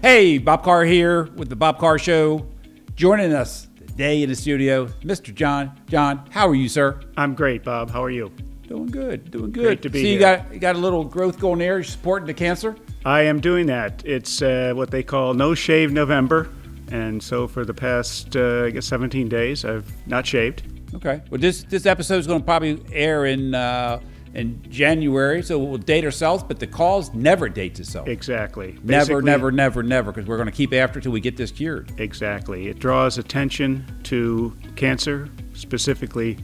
Hey, Bob Carr here with the Bob Carr Show. Joining us today in the studio, Mr. John. John, how are you, sir? I'm great, Bob. How are you? Doing good. Great to be here. here. You got a little growth going there. You're supporting the cancer? I am doing that. It's what they call No Shave November. And so for the past, 17 days, I've not shaved. Okay. Well, this episode is going to probably air in January, so we'll date ourselves, but the cause never dates itself. Exactly. Never, because we're going to keep after till we get this cured. Exactly. It draws attention to cancer, specifically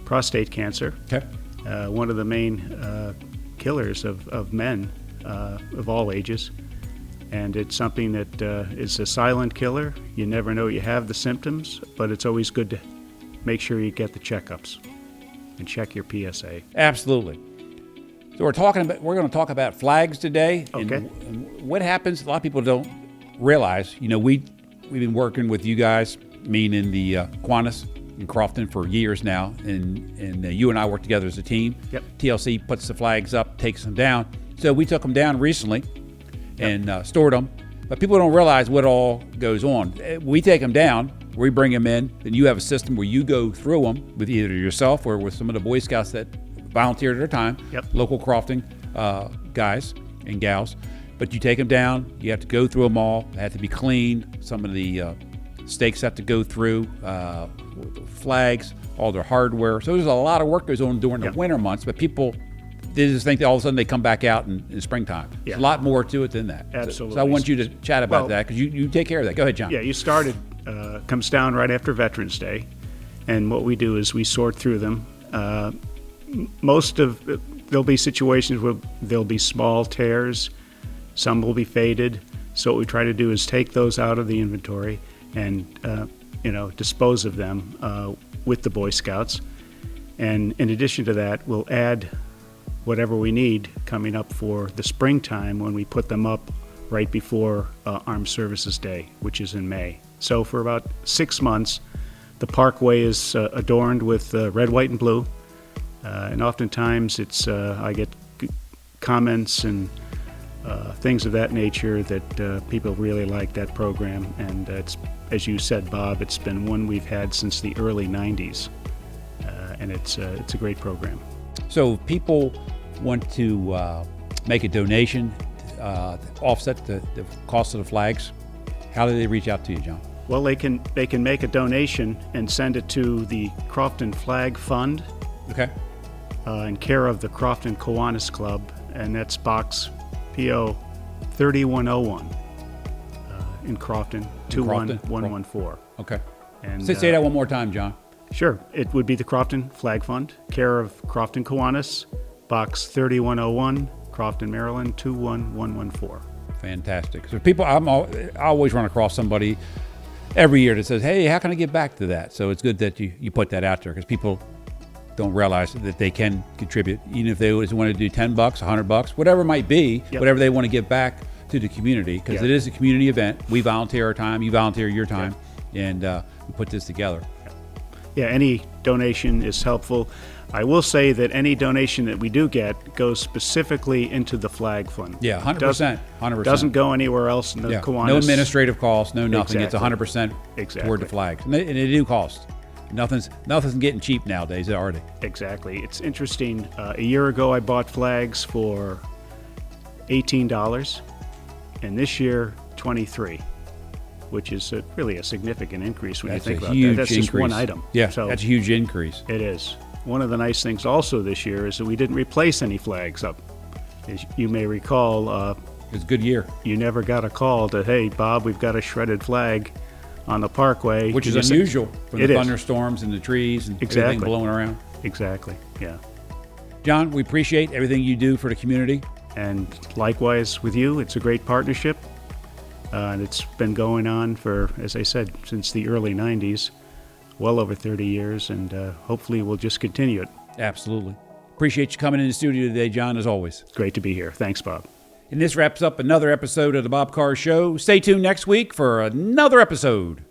prostate cancer. Okay. One of the main killers of men of all ages. And it's something that is a silent killer. You never know you have the symptoms, but it's always good to make sure you get the checkups and check your PSA. Absolutely. So we're going to talk about flags today. Okay. And what happens, a lot of people don't realize, we've been working with you guys, meaning the Kiwanis in Crofton for years now, and you and I work together as a team. Yep. TLC puts the flags up, takes them down. So we took them down recently and stored them. But people don't realize what all goes on. We take them down, we bring them in, and you have a system where you go through them with either yourself or with some of the Boy Scouts that volunteer at their time, local Crofton guys and gals. But you take them down, you have to go through them all. They have to be cleaned. Some of the stakes have to go through, flags, all their hardware. So there's a lot of work goes on during the winter months, but people, they just think that all of a sudden they come back out in springtime. Yeah. There's a lot more to it than that. Absolutely. So I want you to chat about that because you take care of that. Go ahead, John. Yeah, you started, comes down right after Veterans Day. And what we do is we sort through them. There'll be situations where there'll be small tears. Some will be faded. So what we try to do is take those out of the inventory and, dispose of them with the Boy Scouts. And in addition to that, we'll add whatever we need coming up for the springtime when we put them up right before Armed Services Day, which is in May. So for about 6 months, the parkway is adorned with red, white, and blue. And oftentimes I get comments and things of that nature that people really like that program. And it's, as you said, Bob, it's been one we've had since the early 90s. And it's a great program. So if people want to make a donation to offset the cost of the flags, how do they reach out to you, John? Well, they can make a donation and send it to the Crofton Flag Fund. Okay. In care of the Crofton Kiwanis Club, and that's Box P.O. 3101 in Crofton, 21114. Okay. And say that one more time, John. Sure. It would be the Crofton Flag Fund, care of Crofton Kiwanis, Box 3101, Crofton, Maryland, 21114. Fantastic. So people, I always run across somebody every year that says, hey, how can I get back to that? So it's good that you put that out there because people don't realize that they can contribute, even if they want to do $10, $100, whatever it might be, whatever they want to give back to the community, because it is a community event. We volunteer our time, you volunteer your time, and we put this together. Yeah, any donation is helpful. I will say that any donation that we do get goes specifically into the Flag Fund. Yeah, 100%. 100%. Doesn't go anywhere else in the Kiwanis. No administrative costs, no nothing. Exactly. It's 100% toward the flags. And they do cost. Nothing's getting cheap nowadays, already. Exactly. It's interesting. A year ago, I bought flags for $18, and this year, $23. Which is really a significant increase when you think about that. That's just one item. Yeah, so that's a huge increase. It is. One of the nice things also this year is that we didn't replace any flags up. As you may recall, it's a good year. You never got a call to, hey, Bob, we've got a shredded flag on the parkway. Which is unusual for the thunderstorms and the trees and everything blowing around. Exactly, yeah. John, we appreciate everything you do for the community. And likewise with you, it's a great partnership. And it's been going on for, as I said, since the early 90s, well over 30 years, and hopefully we'll just continue it. Absolutely. Appreciate you coming in the studio today, John, as always. Great to be here. Thanks, Bob. And this wraps up another episode of the Bob Carr Show. Stay tuned next week for another episode.